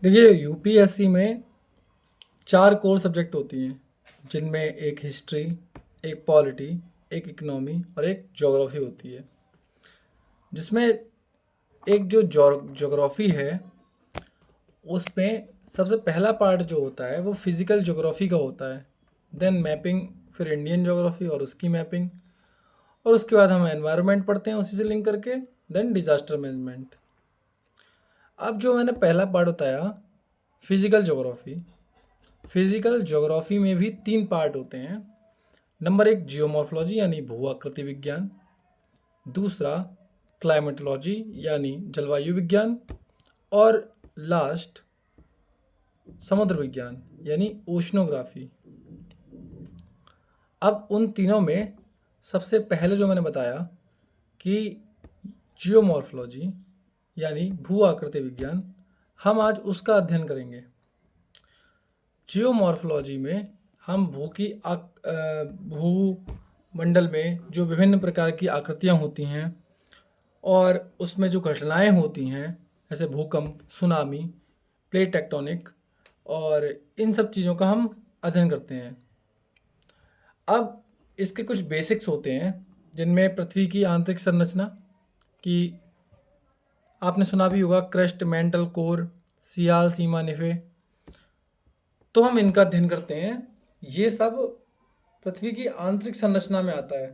देखिए यूपीएससी में 4 core subject होती हैं, जिनमें एक हिस्ट्री, एक पॉलिटी, एक इकोनॉमी और एक ज्योग्राफी होती है। जिसमें एक जो ज्योग्राफी है, उसमें सबसे पहला पार्ट जो होता है वो फिजिकल ज्योग्राफी का होता है। देन मैपिंग, फिर इंडियन ज्योग्राफी और उसकी मैपिंग, और उसके बाद हम एनवायरनमेंट पढ़ते हैं उसी से लिंक करके। Then disaster management. अब जो मैंने पहला पार्ट बताया, फिजिकल ज्योग्राफी। फिजिकल ज्योग्राफी में भी 3 पार्ट होते हैं। नंबर 1 जियोमॉर्फोलॉजी यानी भू आकृति विज्ञान, दूसरा क्लाइमेटोलॉजी यानी जलवायु विज्ञान, और लास्ट समुद्र विज्ञान यानी ओशनोग्राफी। अब उन तीनों में सबसे पहले जो मैंने बताया कि जियोमॉर्फोलॉजी यानी भू आकृति विज्ञान, हम आज उसका अध्ययन करेंगे। जियोमॉर्फोलॉजी में हम भूमंडल में जो विभिन्न प्रकार की आकृतियाँ होती हैं और उसमें जो घटनाएं होती हैं, जैसे भूकंप, सुनामी, प्लेट टेक्टोनिक, और इन सब चीज़ों का हम अध्ययन करते हैं। अब इसके कुछ बेसिक्स होते हैं, जिनमें पृथ्वी की आंतरिक संरचना की आपने सुना भी होगा, क्रस्ट, मेंटल कोर, सियाल, सीमा, निफे। तो हम इनका अध्ययन करते हैं। ये सब पृथ्वी की आंतरिक संरचना में आता है।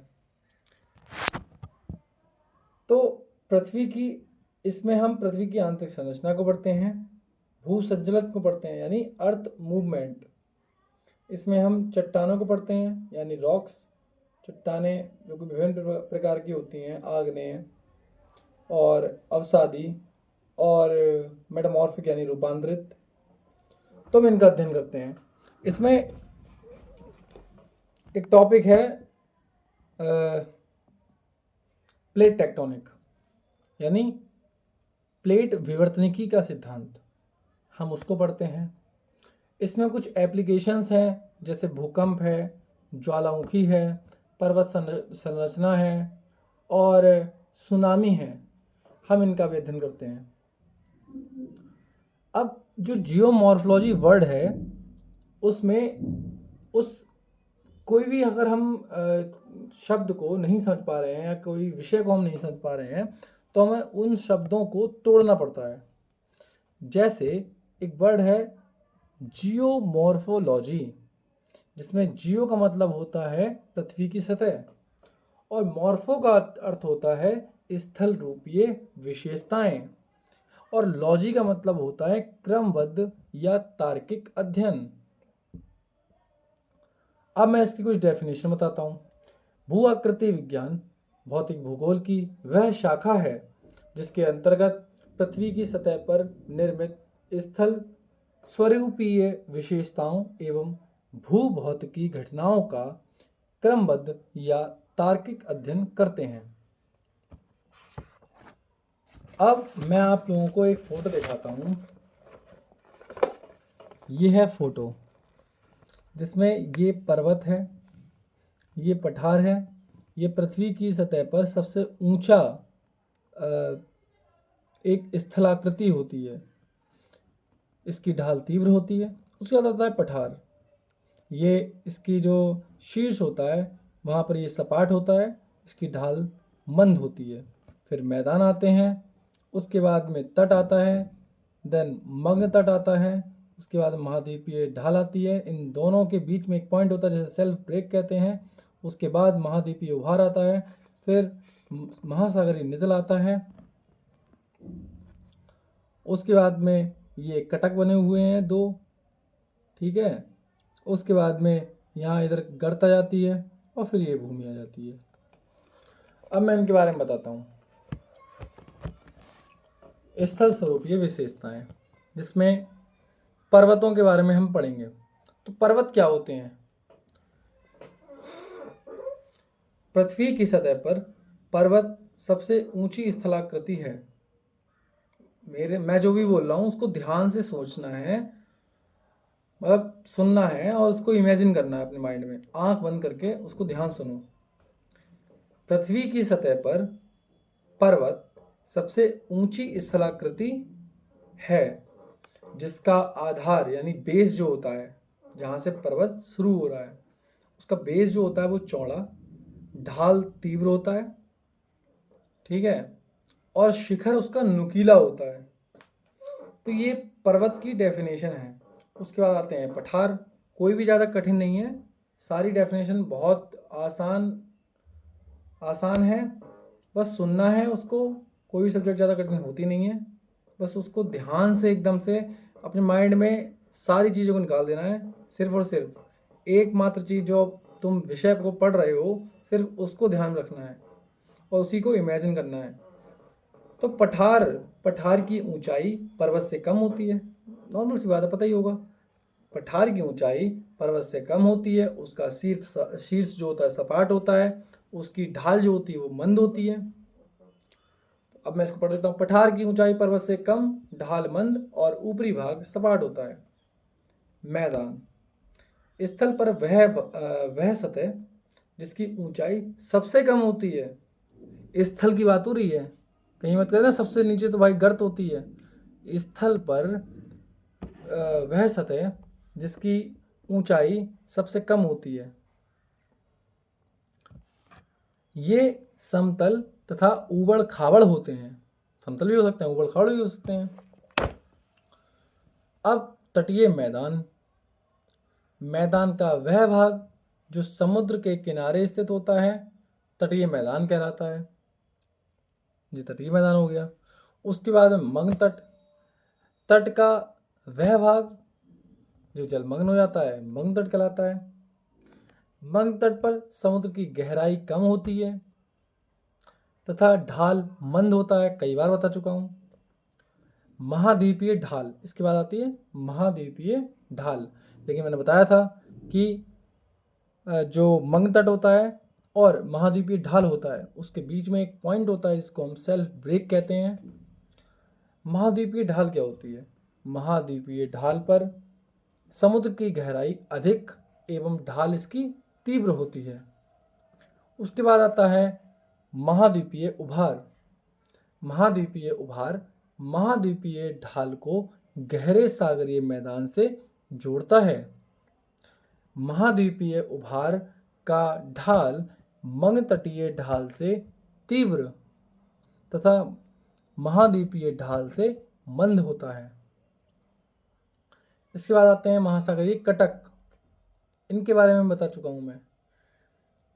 तो पृथ्वी की इसमें हम पृथ्वी की आंतरिक संरचना को पढ़ते हैं, भू संचलन को पढ़ते हैं यानी अर्थ मूवमेंट। इसमें हम चट्टानों को पढ़ते हैं यानी रॉक्स, चट्टानें जो कि विभिन्न प्रकार की होती हैं, आग्नेय और अवसादी और मेटामॉर्फिक यानी रूपांतरित। तो हम इनका अध्ययन करते हैं। इसमें एक टॉपिक है प्लेट टेक्टोनिक यानी प्लेट विवर्तनिकी का सिद्धांत, हम उसको पढ़ते हैं। इसमें कुछ एप्लीकेशंस हैं, जैसे भूकंप है, ज्वालामुखी है, पर्वत संरचना है और सुनामी है। हम इनका भी अध्ययन करते हैं। अब जो जियोमॉर्फोलॉजी वर्ड है, उसमें उस कोई भी अगर हम शब्द को नहीं समझ पा रहे हैं या कोई विषय को हम नहीं समझ पा रहे हैं, तो हमें उन शब्दों को तोड़ना पड़ता है। जैसे एक वर्ड है जियोमॉर्फोलॉजी, जिसमें जियो का मतलब होता है पृथ्वी की सतह, और मॉर्फो का अर्थ होता है स्थल रूपीय विशेषताएं, और लॉजी का मतलब होता है क्रमबद्ध या तार्किक अध्ययन। अब मैं इसकी कुछ डेफिनेशन बताता हूँ। भू आकृति विज्ञान भौतिक भूगोल की वह शाखा है जिसके अंतर्गत पृथ्वी की सतह पर निर्मित स्थल स्वरूपीय विशेषताओं एवं भूभौतिकी घटनाओं का क्रमबद्ध या तार्किक अध्ययन करते हैं। अब मैं आप लोगों को एक फोटो दिखाता हूँ। ये है फोटो, जिसमें ये पर्वत है, ये पठार है, ये पृथ्वी की सतह पर सबसे ऊंचा एक स्थलाकृति होती है। इसकी ढाल तीव्र होती है। उसके बाद आता है पठार। ये इसकी जो शीर्ष होता है वहाँ पर ये सपाट होता है, इसकी ढाल मंद होती है। फिर मैदान आते हैं, उसके बाद में तट आता है, देन मग्न तट आता है, उसके बाद महाद्वीपीय ढाल आती है। इन दोनों के बीच में एक पॉइंट होता है जिसे सेल्फ ब्रेक कहते हैं। उसके बाद महाद्वीपीय उभार आता है, फिर महासागरीय निदल आता है। उसके बाद में ये कटक बने हुए हैं 2, ठीक है। उसके बाद में यहाँ इधर गर्त आ जाती है और फिर ये भूमि आ जाती है। अब मैं इनके बारे में बताता हूँ। स्थल स्वरूपीय विशेषताएं, जिसमें पर्वतों के बारे में हम पढ़ेंगे। तो पर्वत क्या होते हैं? पृथ्वी की सतह पर पर्वत सबसे ऊंची स्थलाकृति है। मैं जो भी बोल रहा हूँ उसको ध्यान से सोचना है, मतलब सुनना है और उसको इमेजिन करना है अपने माइंड में। आंख बंद करके उसको ध्यान सुनो। पृथ्वी की सतह पर पर्वत सबसे ऊंची स्थलाकृति है। जिसका आधार यानी बेस जो होता है, जहाँ से पर्वत शुरू हो रहा है, उसका बेस जो होता है वो चौड़ा, ढाल तीव्र होता है, ठीक है, और शिखर उसका नुकीला होता है। तो ये पर्वत की डेफिनेशन है। उसके बाद आते हैं पठार। कोई भी ज़्यादा कठिन नहीं है, सारी डेफिनेशन बहुत आसान है, बस सुनना है उसको। कोई भी सब्जेक्ट ज़्यादा कठिन होती नहीं है, बस उसको ध्यान से एकदम से अपने माइंड में सारी चीज़ों को निकाल देना है। सिर्फ और सिर्फ एकमात्र चीज़ जो तुम विषय को पढ़ रहे हो, सिर्फ उसको ध्यान में रखना है और उसी को इमेजिन करना है। तो पठार की ऊंचाई पर्वत से कम होती है। नॉर्मल सी बात है, पता ही होगा। पठार की ऊंचाई पर्वत से कम होती है, उसका शीर्ष जो होता है सपाट होता है, उसकी ढाल जो होती है वो मंद होती है। अब मैं इसको पढ़ देता हूँ। पठार की ऊंचाई पर्वत से कम, ढाल मंद और ऊपरी भाग सपाट होता है। मैदान। स्थल पर वह सतह जिसकी ऊंचाई सबसे कम होती है। स्थल की बात हो रही है, कहीं मत कहना सबसे नीचे तो भाई गर्त होती है। स्थल पर वह सतह जिसकी ऊंचाई सबसे कम होती है। ये समतल तथा ऊबड़ खाबड़ होते हैं। समतल भी हो सकते हैं, ऊबड़ खाबड़ भी हो सकते हैं। अब तटीय मैदान। मैदान का वह भाग जो समुद्र के किनारे स्थित होता है, तटीय मैदान कहलाता है। ये तटीय मैदान हो गया। उसके बाद में मग्न तट। तट का वह भाग जो जलमग्न हो जाता है, मग्न तट कहलाता है। मग्न तट पर समुद्र की गहराई कम होती है तथा ढाल मंद होता है, कई बार बता चुका हूं। महाद्वीपीय ढाल, इसके बाद आती है महाद्वीपीय ढाल। लेकिन मैंने बताया था कि जो मग्न तट होता है और महाद्वीपीय ढाल होता है, उसके बीच में एक पॉइंट होता है जिसको हम सेल्फ ब्रेक कहते हैं। महाद्वीपीय ढाल क्या होती है? महाद्वीपीय ढाल पर समुद्र की गहराई अधिक एवं ढाल इसकी तीव्र होती है। उसके बाद आता है महाद्वीपीय उभार। महाद्वीपीय उभार महाद्वीपीय ढाल को गहरे सागरीय मैदान से जोड़ता है। महाद्वीपीय उभार का ढाल मग्न तटीय ढाल से तीव्र तथा महाद्वीपीय ढाल से मंद होता है। इसके बाद आते हैं महासागरीय कटक। इनके बारे में बता चुका हूं मैं।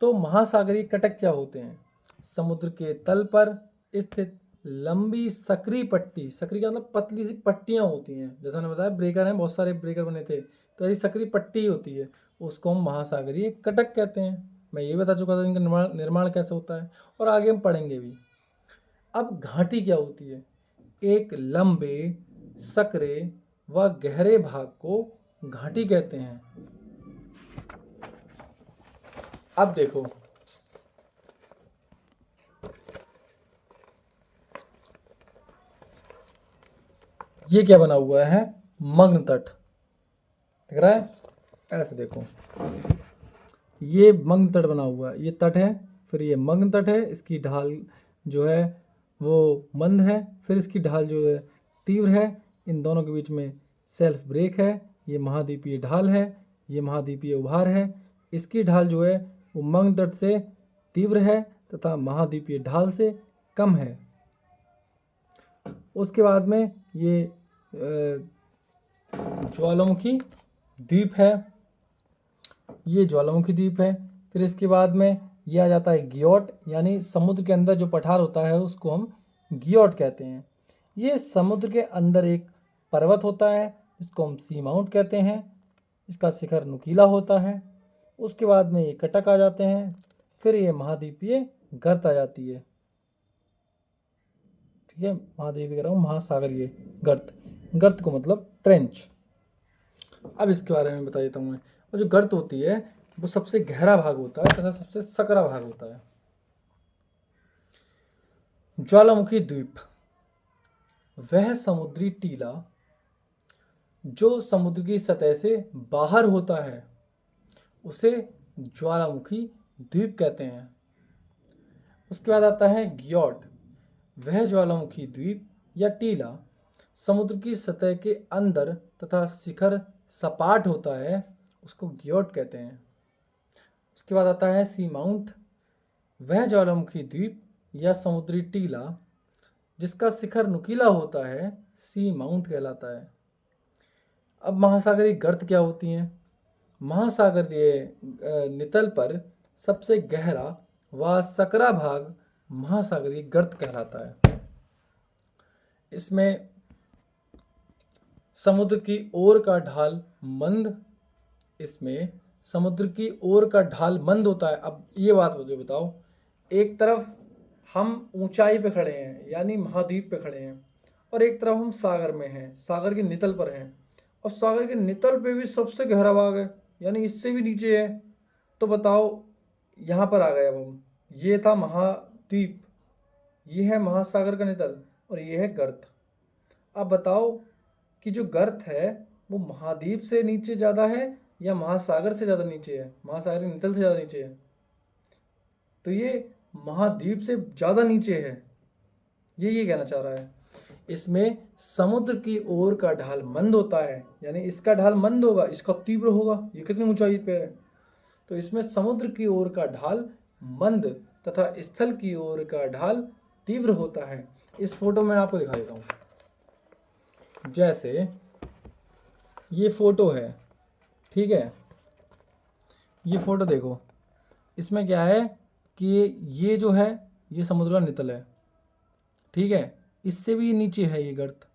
तो महासागरीय कटक क्या होते हैं? समुद्र के तल पर स्थित लंबी सकरी पट्टी। सकरी का मतलब पतली सी पट्टियां होती हैं, जैसा मैंने बताया ब्रेकर हैं, बहुत सारे ब्रेकर बने थे, तो ऐसी सकरी पट्टी होती है, उसको हम महासागरीय कटक कहते हैं। मैं ये बता चुका था इनका निर्माण कैसे होता है और आगे हम पढ़ेंगे भी। अब घाटी क्या होती है? एक लंबे सकरे व गहरे भाग को घाटी कहते हैं। अब देखो, ये क्या बना हुआ है? मग्न तट दिख रहा है? ऐसे देखो, ये मग्न तट बना हुआ है, ये तट है, फिर ये मग्न तट है, इसकी ढाल जो है वो मंद है, फिर इसकी ढाल जो है तीव्र है। इन दोनों के बीच में सेल्फ ब्रेक है। ये महाद्वीपीय ढाल है, ये महाद्वीपीय उभार है। इसकी ढाल जो है वो मग्न तट से तीव्र है तथा महाद्वीपीय ढाल से कम है। उसके बाद में ये ज्वालामुखी द्वीप है, ये ज्वालामुखी द्वीप है। फिर इसके बाद में ये आ जाता है ग्योट, यानी समुद्र के अंदर जो पठार होता है उसको हम ग्योट कहते हैं। ये समुद्र के अंदर एक पर्वत होता है जिसको हम सी माउंट कहते हैं, इसका शिखर नुकीला होता है। उसके बाद में ये कटक आ जाते हैं, फिर ये महाद्वीपीय गर्त आ जाती है। ठीक है, महाद्वीपीय कह रहा हूँ, महासागरीय गर्त। गर्त को मतलब ट्रेंच। अब इसके बारे में बता देता हूँ मैं। और जो गर्त होती है वो सबसे गहरा भाग होता है तथा सबसे सकरा भाग होता है। ज्वालामुखी द्वीप वह समुद्री टीला जो समुद्र की सतह से बाहर होता है, उसे ज्वालामुखी द्वीप कहते हैं। उसके बाद आता है ग्योट। वह ज्वालामुखी द्वीप या टीला समुद्र की सतह के अंदर तथा शिखर सपाट होता है उसको ग्योट कहते हैं। उसके बाद आता है सी माउंट, वह ज्वालामुखी द्वीप या समुद्री टीला जिसका शिखर नुकीला होता है सी माउंट कहलाता है। अब महासागरीय गर्त क्या होती हैं? महासागरीय नितल पर सबसे गहरा व सकरा भाग महासागरीय गर्त कहलाता है। इसमें समुद्र की ओर का ढाल मंद होता है। अब ये बात मुझे बताओ, एक तरफ हम ऊंचाई पे खड़े हैं यानी महाद्वीप पे खड़े हैं, और एक तरफ हम सागर में हैं, सागर के नितल पर हैं, और सागर के नितल पे भी सबसे गहरा भाग है यानी इससे भी नीचे है। तो बताओ, यहाँ पर आ गए अब हम, ये था महाद्वीप, ये है महासागर का नितल और ये है गर्त। अब बताओ कि जो गर्त है वो महाद्वीप से नीचे ज़्यादा है या महासागर से ज़्यादा नीचे है, महासागर के नितल से ज़्यादा नीचे है? तो ये महाद्वीप से ज़्यादा नीचे है, ये कहना चाह रहा है। इसमें समुद्र की ओर का ढाल मंद होता है यानी इसका ढाल मंद होगा, इसका तीव्र होगा। ये कितनी ऊंचाई पे है? तो इसमें समुद्र की ओर का ढाल मंद तथा स्थल की ओर का ढाल तीव्र होता है। इस फोटो में आपको दिखा देता हूँ। जैसे ये फोटो है, ठीक है, ये फोटो देखो, इसमें क्या है कि ये जो है ये समुद्र का नितल है, ठीक है, इससे भी नीचे है ये गर्त,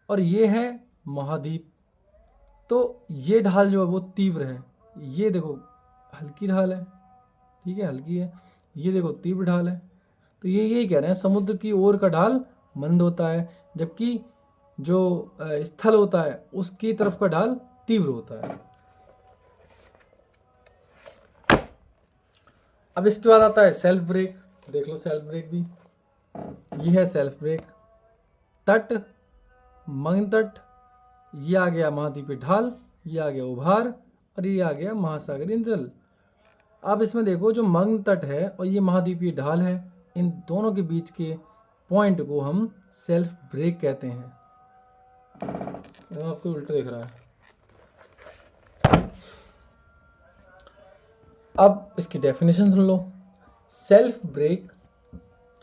और ये है महाद्वीप। तो ये ढाल जो है वो तीव्र है, ये देखो हल्की ढाल है, ठीक है, हल्की है, ये देखो तीव्र ढाल है। तो ये यही कह रहे हैं समुद्र की ओर का ढाल मंद होता है जबकि जो स्थल होता है उसकी तरफ का ढाल तीव्र होता है। अब इसके बाद आता है सेल्फ ब्रेक। देख लो सेल्फ ब्रेक भी, ये है सेल्फ ब्रेक। तट, मग्न तट, ये आ गया महाद्वीपीय ढाल, ये आ गया उभार, और ये आ गया महासागरीय नितल। अब इसमें देखो जो मग्न तट है और ये महाद्वीपीय ढाल है, इन दोनों के बीच के पॉइंट को हम सेल्फ ब्रेक कहते हैं। आपको उल्टा दिख रहा है। अब इसकी डेफिनेशन सुन लो। सेल्फ ब्रेक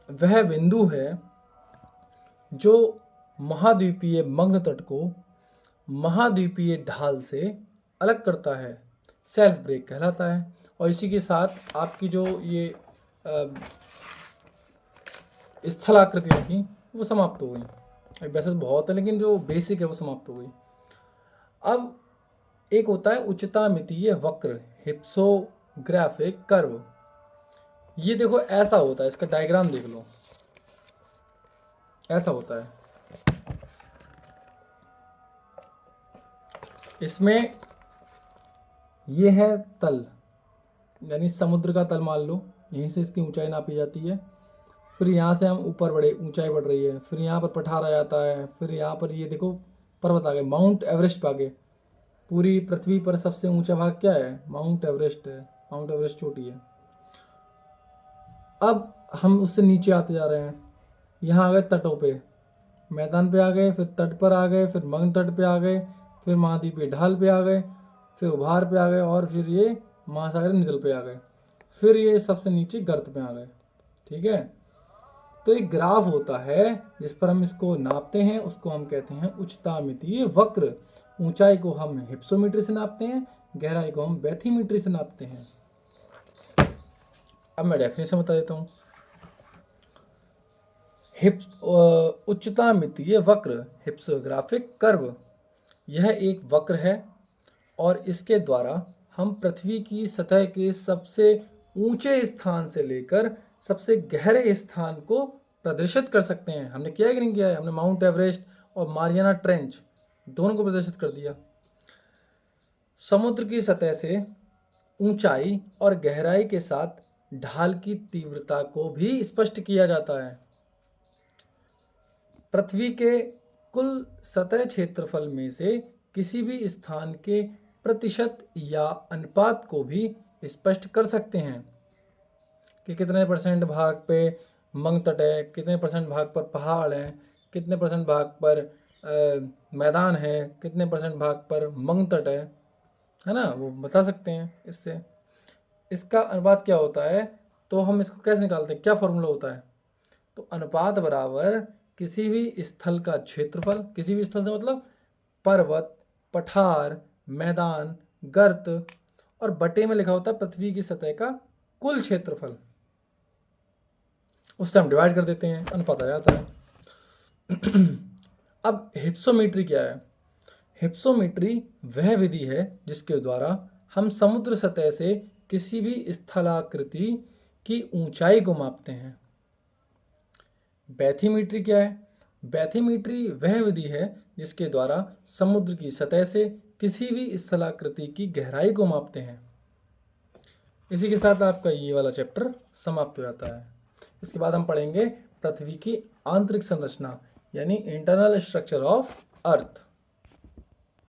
वह बिंदु है जो महाद्वीपीय मग्न तट को महाद्वीपीय ढाल से अलग करता है, सेल्फ ब्रेक कहलाता है। और इसी के साथ आपकी जो ये स्थलाकृतियाँ थी वो समाप्त हो गई। वैसे तो बहुत है लेकिन जो बेसिक है वो समाप्त हो गई। अब एक होता है उच्चतामितीय वक्र, हिप्सोग्राफिक कर्व। ये देखो ऐसा होता है, इसका डायग्राम देख लो, ऐसा होता है। इसमें ये है तल यानी समुद्र का तल मान लो, यहीं से इसकी ऊंचाई नापी जाती है। फिर यहाँ से हम ऊपर बढ़े, ऊंचाई बढ़ रही है, फिर यहाँ पर पठार आ जाता है, फिर यहाँ पर ये देखो पर्वत आ गए, माउंट एवरेस्ट पे आ गए। पूरी पृथ्वी पर सबसे ऊंचा भाग क्या है? माउंट एवरेस्ट है, माउंट एवरेस्ट चोटी है। अब हम उससे नीचे आते जा रहे हैं, यहाँ आ गए तटों पे, मैदान पे आ गए, फिर तट पर आ गए, फिर मग्न तट पे आ गए, फिर महाद्वीपीय ढाल पे आ गए, फिर उभार पे आ गए, और फिर ये महासागरीय नितल पे आ गए, फिर ये सबसे नीचे गर्त पे आ गए। ठीक है, तो एक ग्राफ होता है जिस पर हम इसको नापते हैं, उसको हम कहते हैं उच्चतामितीय वक्र। ऊंचाई को हम हिप्सोमीटर से नापते हैं, गहराई को हम बैथीमीटर से नापते हैं। अब मैं डेफिनेशन बता देता हूँ। उच्चतामितीय वक्र, हिप्सोग्राफिक कर्व, यह एक वक्र है और इसके द्वारा हम पृथ्वी की सतह के सबसे ऊंचे स्थान से लेकर सबसे गहरे स्थान को प्रदर्शित कर सकते हैं। हमने किया है कि नहीं किया है? हमने माउंट एवरेस्ट और मारियाना ट्रेंच दोनों को प्रदर्शित कर दिया। समुद्र की सतह से ऊंचाई और गहराई के साथ ढाल की तीव्रता को भी स्पष्ट किया जाता है। पृथ्वी के कुल सतह क्षेत्रफल में से किसी भी स्थान के प्रतिशत या अनुपात को भी स्पष्ट कर सकते हैं कि कितने परसेंट भाग पे मग्न तट है, कितने परसेंट भाग पर पहाड़ हैं, कितने परसेंट भाग पर मैदान है, कितने परसेंट भाग पर मंग तट है ना, वो बता सकते हैं इससे। इसका अनुपात क्या होता है, तो हम इसको कैसे निकालते हैं, क्या फॉर्मूला होता है, तो अनुपात बराबर किसी भी स्थल का क्षेत्रफल, किसी भी स्थल से मतलब पर्वत, पठार, मैदान, गर्त, और बटे में लिखा होता है पृथ्वी की सतह का कुल क्षेत्रफल, उससे हम डिवाइड कर देते हैं, अनुपात आ जाता है। अब हिप्सोमीट्री क्या है, हिप्सोमीट्री वह विधि है जिसके द्वारा हम समुद्र सतह से किसी भी स्थलाकृति की ऊंचाई को मापते हैं। बैथीमीट्री क्या है, बैथीमीट्री वह विधि है जिसके द्वारा समुद्र की सतह से किसी भी स्थलाकृति की गहराई को मापते हैं। इसी के साथ आपका ये वाला चैप्टर समाप्त हो जाता है। इसके बाद हम पढ़ेंगे पृथ्वी की आंतरिक संरचना यानी इंटरनल स्ट्रक्चर ऑफ अर्थ।